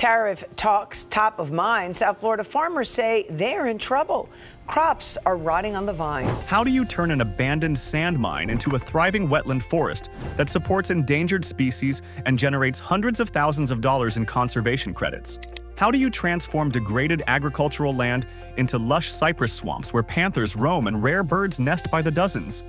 tariff talks top of mind, South Florida farmers say they're in trouble. Crops are rotting on the vine. How do you turn an abandoned sand mine into a thriving wetland forest that supports endangered species and generates hundreds of thousands of dollars in conservation credits? How do you transform degraded agricultural land into lush cypress swamps where panthers roam and rare birds nest by the dozens?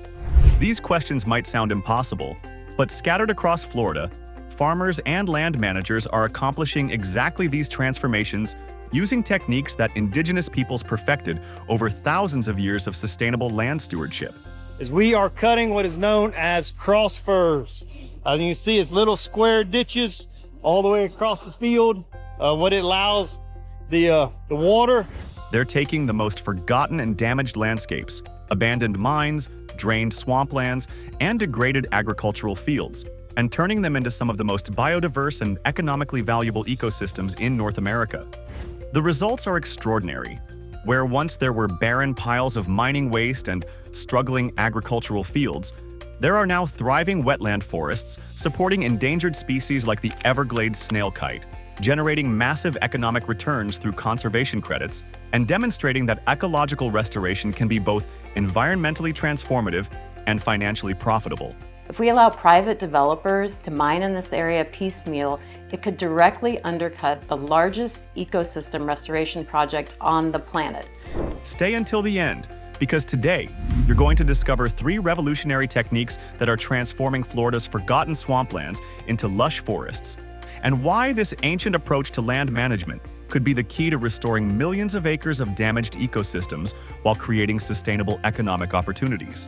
These questions might sound impossible, but scattered across Florida, farmers and land managers are accomplishing exactly these transformations using techniques that indigenous peoples perfected over thousands of years of sustainable land stewardship. As we are cutting what is known as cross furs. As you can see, it's little square ditches all the way across the field. What it allows the water. They're taking the most forgotten and damaged landscapes, abandoned mines, drained swamplands, and degraded agricultural fields, and turning them into some of the most biodiverse and economically valuable ecosystems in North America. The results are extraordinary. Where once there were barren piles of mining waste and struggling agricultural fields, there are now thriving wetland forests supporting endangered species like the Everglades snail kite, generating massive economic returns through conservation credits and demonstrating that ecological restoration can be both environmentally transformative and financially profitable. If we allow private developers to mine in this area piecemeal, it could directly undercut the largest ecosystem restoration project on the planet. Stay until the end, because today, you're going to discover 3 revolutionary techniques that are transforming Florida's forgotten swamplands into lush forests, and why this ancient approach to land management could be the key to restoring millions of acres of damaged ecosystems while creating sustainable economic opportunities.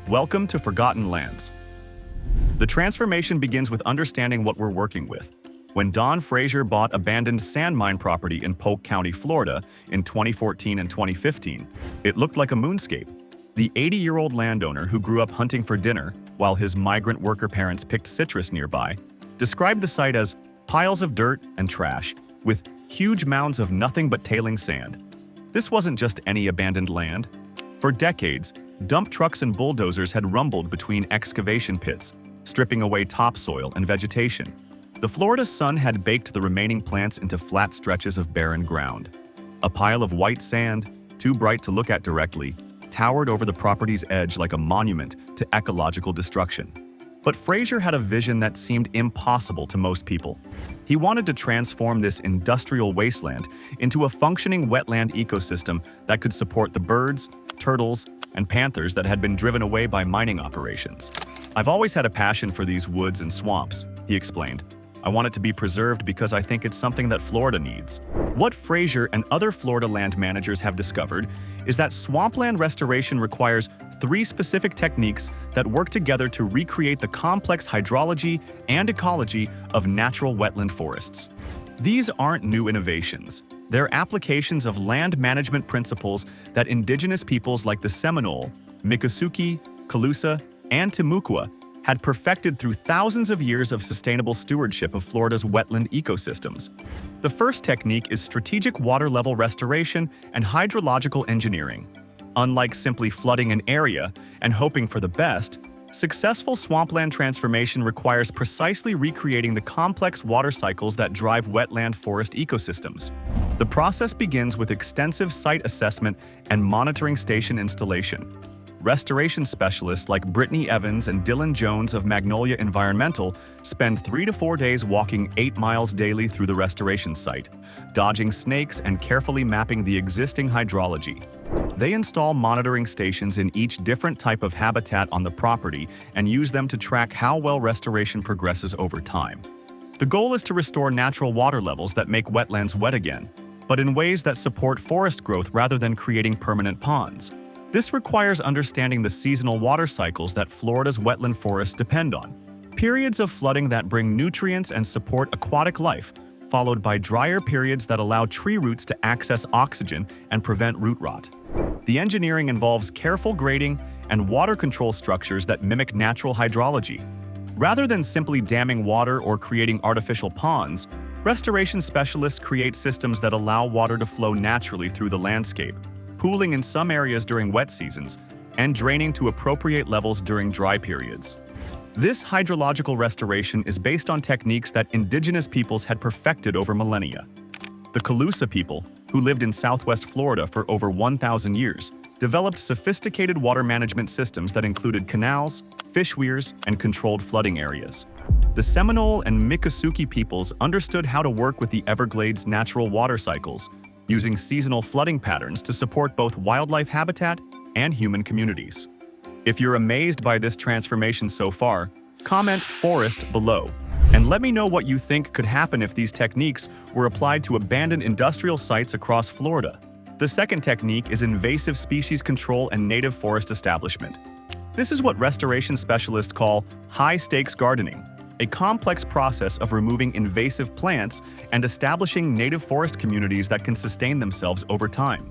Welcome to Forgotten Lands. The transformation begins with understanding what we're working with. When Don Frazier bought abandoned sand mine property in Polk County, Florida in 2014 and 2015, it looked like a moonscape. The 80-year-old landowner who grew up hunting for dinner while his migrant worker parents picked citrus nearby described the site as piles of dirt and trash with huge mounds of nothing but tailing sand. This wasn't just any abandoned land. For decades, dump trucks and bulldozers had rumbled between excavation pits, stripping away topsoil and vegetation. The Florida sun had baked the remaining plants into flat stretches of barren ground. A pile of white sand, too bright to look at directly, towered over the property's edge like a monument to ecological destruction. But Frazier had a vision that seemed impossible to most people. He wanted to transform this industrial wasteland into a functioning wetland ecosystem that could support the birds, turtles, and panthers that had been driven away by mining operations. "I've always had a passion for these woods and swamps," he explained. "I want it to be preserved because I think it's something that Florida needs." What Frazier and other Florida land managers have discovered is that swampland restoration requires 3 specific techniques that work together to recreate the complex hydrology and ecology of natural wetland forests. These aren't new innovations. They're applications of land management principles that indigenous peoples like the Seminole, Miccosukee, Calusa, and Timucua had perfected through thousands of years of sustainable stewardship of Florida's wetland ecosystems. The first technique is strategic water level restoration and hydrological engineering. Unlike simply flooding an area and hoping for the best, successful swampland transformation requires precisely recreating the complex water cycles that drive wetland forest ecosystems. The process begins with extensive site assessment and monitoring station installation. Restoration specialists like Brittany Evans and Dylan Jones of Magnolia Environmental spend 3 to 4 days walking 8 miles daily through the restoration site, dodging snakes and carefully mapping the existing hydrology. They install monitoring stations in each different type of habitat on the property and use them to track how well restoration progresses over time. The goal is to restore natural water levels that make wetlands wet again, but in ways that support forest growth rather than creating permanent ponds. This requires understanding the seasonal water cycles that Florida's wetland forests depend on. Periods of flooding that bring nutrients and support aquatic life, followed by drier periods that allow tree roots to access oxygen and prevent root rot. The engineering involves careful grading and water control structures that mimic natural hydrology. Rather than simply damming water or creating artificial ponds, restoration specialists create systems that allow water to flow naturally through the landscape, pooling in some areas during wet seasons, and draining to appropriate levels during dry periods. This hydrological restoration is based on techniques that indigenous peoples had perfected over millennia. The Calusa people, who lived in southwest Florida for over 1,000 years, developed sophisticated water management systems that included canals, fish weirs, and controlled flooding areas. The Seminole and Miccosukee peoples understood how to work with the Everglades' natural water cycles, using seasonal flooding patterns to support both wildlife habitat and human communities. If you're amazed by this transformation so far, comment "forest" below, and let me know what you think could happen if these techniques were applied to abandoned industrial sites across Florida. The second technique is invasive species control and native forest establishment. This is what restoration specialists call high-stakes gardening, a complex process of removing invasive plants and establishing native forest communities that can sustain themselves over time.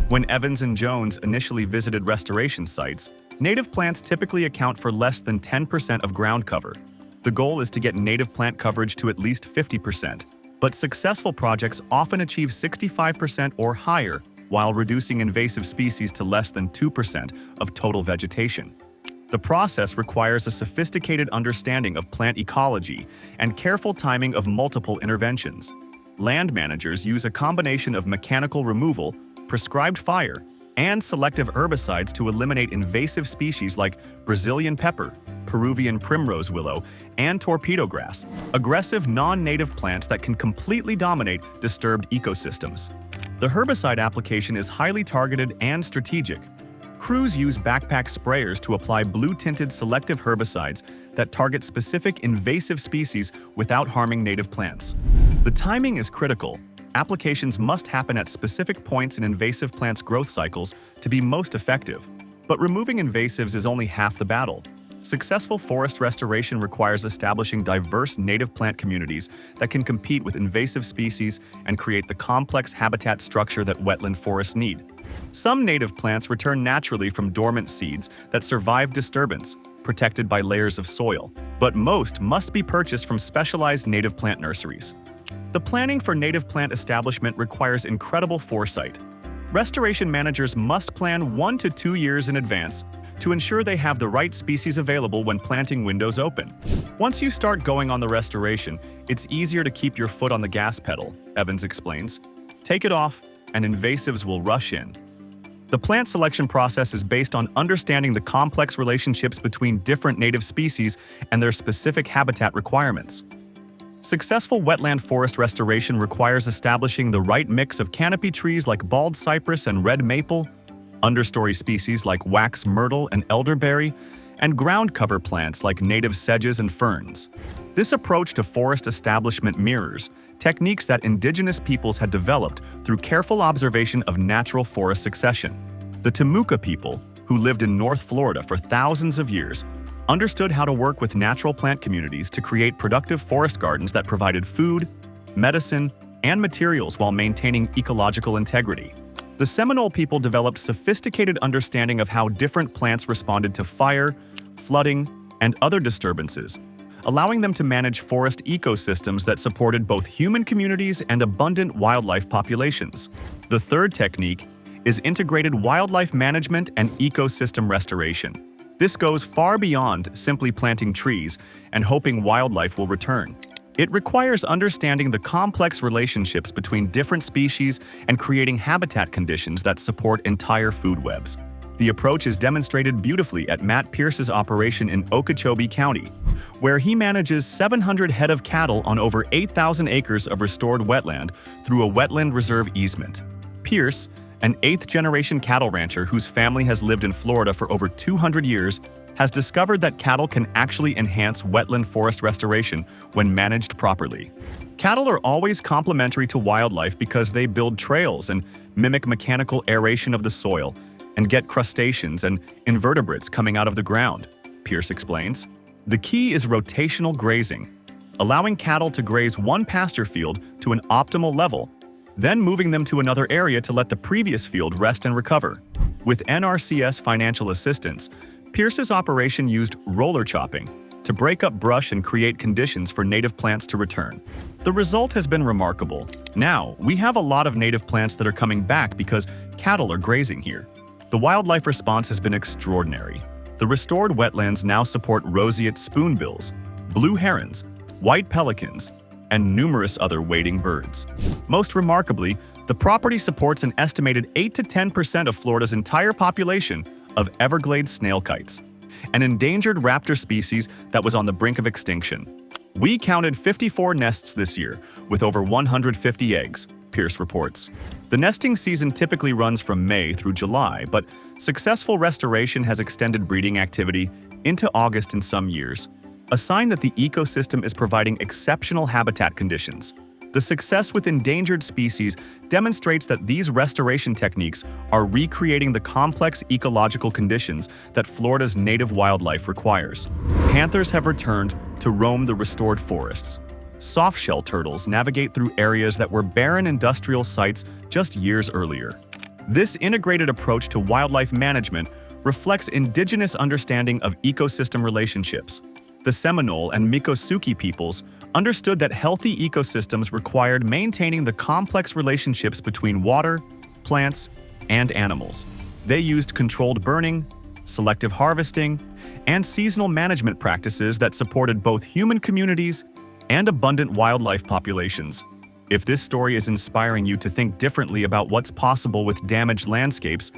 When Evans and Jones initially visited restoration sites, native plants typically account for less than 10% of ground cover. The goal is to get native plant coverage to at least 50%, but successful projects often achieve 65% or higher while reducing invasive species to less than 2% of total vegetation. The process requires a sophisticated understanding of plant ecology and careful timing of multiple interventions. Land managers use a combination of mechanical removal, prescribed fire, and selective herbicides to eliminate invasive species like Brazilian pepper, Peruvian primrose willow, and torpedo grass, aggressive non-native plants that can completely dominate disturbed ecosystems. The herbicide application is highly targeted and strategic. Crews use backpack sprayers to apply blue-tinted selective herbicides that target specific invasive species without harming native plants. The timing is critical. Applications must happen at specific points in invasive plants' growth cycles to be most effective. But removing invasives is only half the battle. Successful forest restoration requires establishing diverse native plant communities that can compete with invasive species and create the complex habitat structure that wetland forests need. Some native plants return naturally from dormant seeds that survive disturbance, protected by layers of soil, but most must be purchased from specialized native plant nurseries. The planning for native plant establishment requires incredible foresight. Restoration managers must plan 1 to 2 years in advance to ensure they have the right species available when planting windows open. Once you start going on the restoration, it's easier to keep your foot on the gas pedal, Evans explains. Take it off, and invasives will rush in. The plant selection process is based on understanding the complex relationships between different native species and their specific habitat requirements. Successful wetland forest restoration requires establishing the right mix of canopy trees like bald cypress and red maple, understory species like wax myrtle and elderberry, and ground cover plants like native sedges and ferns. This approach to forest establishment mirrors techniques that indigenous peoples had developed through careful observation of natural forest succession. The Timucua people, who lived in North Florida for thousands of years, understood how to work with natural plant communities to create productive forest gardens that provided food, medicine, and materials while maintaining ecological integrity. The Seminole people developed sophisticated understanding of how different plants responded to fire, flooding, and other disturbances, allowing them to manage forest ecosystems that supported both human communities and abundant wildlife populations. The third technique is integrated wildlife management and ecosystem restoration. This goes far beyond simply planting trees and hoping wildlife will return. It requires understanding the complex relationships between different species and creating habitat conditions that support entire food webs. The approach is demonstrated beautifully at Matt Pierce's operation in Okeechobee County, where he manages 700 head of cattle on over 8,000 acres of restored wetland through a wetland reserve easement. Pierce, an 8th-generation cattle rancher whose family has lived in Florida for over 200 years, has discovered that cattle can actually enhance wetland forest restoration when managed properly. Cattle are always complementary to wildlife because they build trails and mimic mechanical aeration of the soil and get crustaceans and invertebrates coming out of the ground, Pierce explains. The key is rotational grazing, allowing cattle to graze one pasture field to an optimal level, then moving them to another area to let the previous field rest and recover. With NRCS financial assistance, Pierce's operation used roller chopping to break up brush and create conditions for native plants to return. The result has been remarkable. Now, we have a lot of native plants that are coming back because cattle are grazing here. The wildlife response has been extraordinary. The restored wetlands now support roseate spoonbills, blue herons, white pelicans, and numerous other wading birds. Most remarkably, the property supports an estimated 8 to 10% of Florida's entire population of Everglades snail kites, an endangered raptor species that was on the brink of extinction. We counted 54 nests this year, with over 150 eggs, Pierce reports. The nesting season typically runs from May through July, but successful restoration has extended breeding activity into August in some years, a sign that the ecosystem is providing exceptional habitat conditions. The success with endangered species demonstrates that these restoration techniques are recreating the complex ecological conditions that Florida's native wildlife requires. Panthers have returned to roam the restored forests. Softshell turtles navigate through areas that were barren industrial sites just years earlier. This integrated approach to wildlife management reflects indigenous understanding of ecosystem relationships. The Seminole and Miccosukee peoples understood that healthy ecosystems required maintaining the complex relationships between water, plants, and animals. They used controlled burning, selective harvesting, and seasonal management practices that supported both human communities and abundant wildlife populations. If this story is inspiring you to think differently about what's possible with damaged landscapes,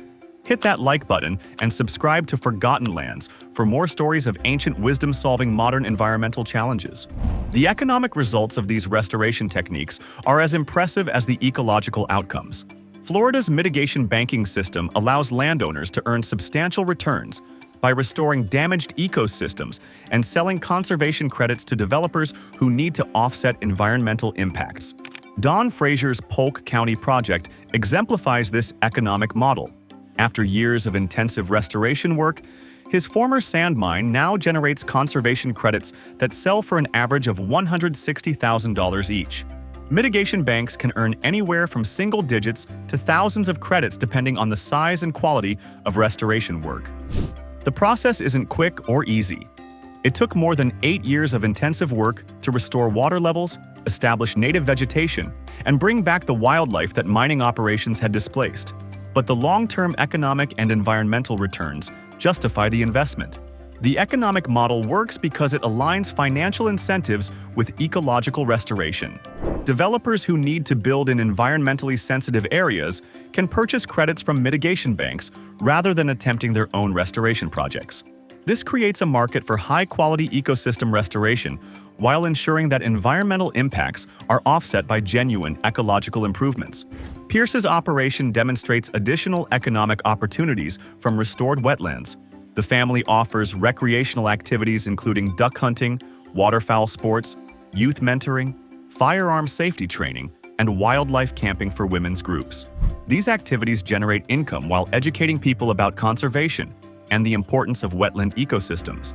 hit that like button and subscribe to Forgotten Lands for more stories of ancient wisdom solving modern environmental challenges. The economic results of these restoration techniques are as impressive as the ecological outcomes. Florida's mitigation banking system allows landowners to earn substantial returns by restoring damaged ecosystems and selling conservation credits to developers who need to offset environmental impacts. Don Frazier's Polk County project exemplifies this economic model. After years of intensive restoration work, his former sand mine now generates conservation credits that sell for an average of $160,000 each. Mitigation banks can earn anywhere from single digits to thousands of credits depending on the size and quality of restoration work. The process isn't quick or easy. It took more than 8 years of intensive work to restore water levels, establish native vegetation, and bring back the wildlife that mining operations had displaced. But the long-term economic and environmental returns justify the investment. The economic model works because it aligns financial incentives with ecological restoration. Developers who need to build in environmentally sensitive areas can purchase credits from mitigation banks rather than attempting their own restoration projects. This creates a market for high-quality ecosystem restoration while ensuring that environmental impacts are offset by genuine ecological improvements. Pierce's operation demonstrates additional economic opportunities from restored wetlands. The family offers recreational activities including duck hunting, waterfowl sports, youth mentoring, firearm safety training, and wildlife camping for women's groups. These activities generate income while educating people about conservation and the importance of wetland ecosystems.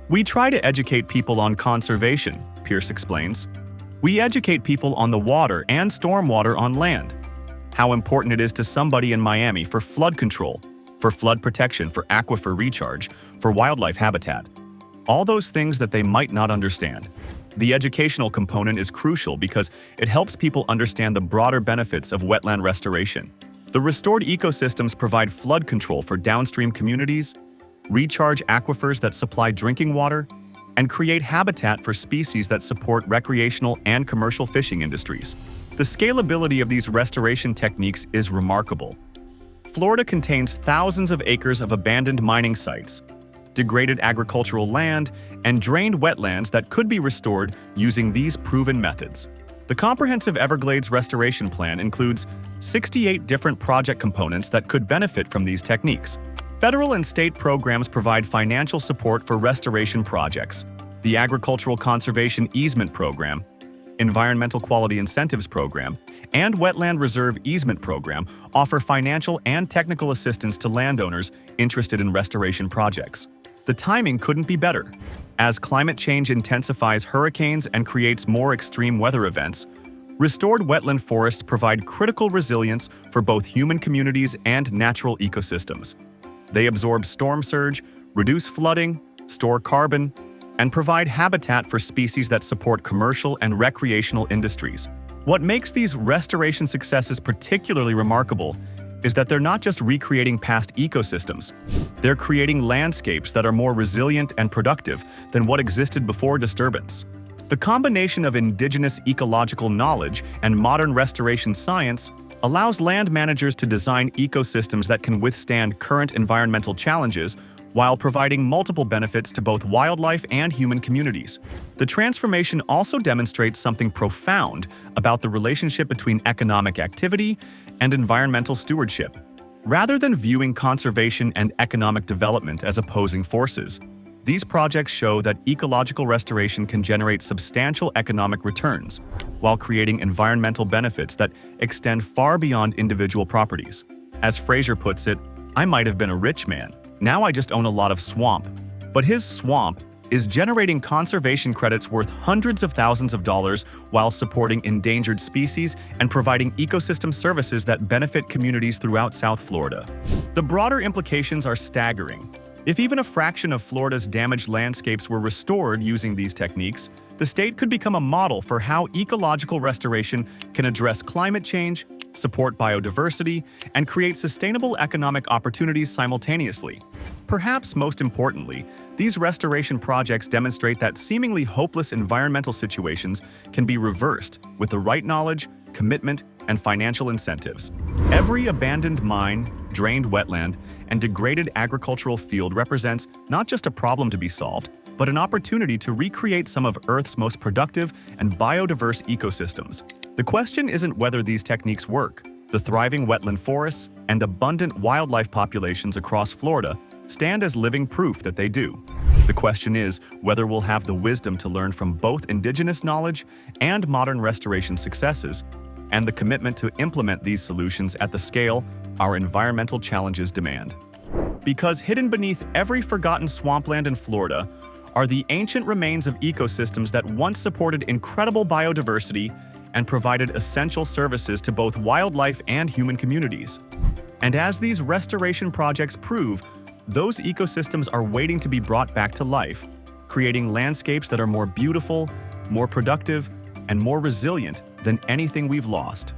We try to educate people on conservation, Pierce explains. We educate people on the water and stormwater on land, how important it is to somebody in Miami for flood control, for flood protection, for aquifer recharge, for wildlife habitat. All those things that they might not understand. The educational component is crucial because it helps people understand the broader benefits of wetland restoration. The restored ecosystems provide flood control for downstream communities, recharge aquifers that supply drinking water, and create habitat for species that support recreational and commercial fishing industries. The scalability of these restoration techniques is remarkable. Florida contains thousands of acres of abandoned mining sites, degraded agricultural land, and drained wetlands that could be restored using these proven methods. The comprehensive Everglades restoration plan includes 68 different project components that could benefit from these techniques. Federal and state programs provide financial support for restoration projects. The Agricultural Conservation Easement Program, Environmental Quality Incentives Program, and Wetland Reserve Easement Program offer financial and technical assistance to landowners interested in restoration projects. The timing couldn't be better. As climate change intensifies hurricanes and creates more extreme weather events, restored wetland forests provide critical resilience for both human communities and natural ecosystems. They absorb storm surge, reduce flooding, store carbon, and provide habitat for species that support commercial and recreational industries. What makes these restoration successes particularly remarkable is that they're not just recreating past ecosystems. They're creating landscapes that are more resilient and productive than what existed before disturbance. The combination of indigenous ecological knowledge and modern restoration science allows land managers to design ecosystems that can withstand current environmental challenges while providing multiple benefits to both wildlife and human communities. The transformation also demonstrates something profound about the relationship between economic activity and environmental stewardship. Rather than viewing conservation and economic development as opposing forces, these projects show that ecological restoration can generate substantial economic returns while creating environmental benefits that extend far beyond individual properties. As Fraser puts it, "I might have been a rich man. Now I just own a lot of swamp." But his swamp is generating conservation credits worth hundreds of thousands of dollars while supporting endangered species and providing ecosystem services that benefit communities throughout South Florida. The broader implications are staggering. If even a fraction of Florida's damaged landscapes were restored using these techniques, the state could become a model for how ecological restoration can address climate change, support biodiversity, and create sustainable economic opportunities simultaneously. Perhaps most importantly, these restoration projects demonstrate that seemingly hopeless environmental situations can be reversed with the right knowledge, commitment, and financial incentives. Every abandoned mine, drained wetland, and degraded agricultural field represents not just a problem to be solved, but an opportunity to recreate some of Earth's most productive and biodiverse ecosystems. The question isn't whether these techniques work. The thriving wetland forests and abundant wildlife populations across Florida stand as living proof that they do. The question is whether we'll have the wisdom to learn from both indigenous knowledge and modern restoration successes, and the commitment to implement these solutions at the scale our environmental challenges demand. Because hidden beneath every forgotten swampland in Florida are the ancient remains of ecosystems that once supported incredible biodiversity and provided essential services to both wildlife and human communities. And as these restoration projects prove, those ecosystems are waiting to be brought back to life, creating landscapes that are more beautiful, more productive, and more resilient than anything we've lost.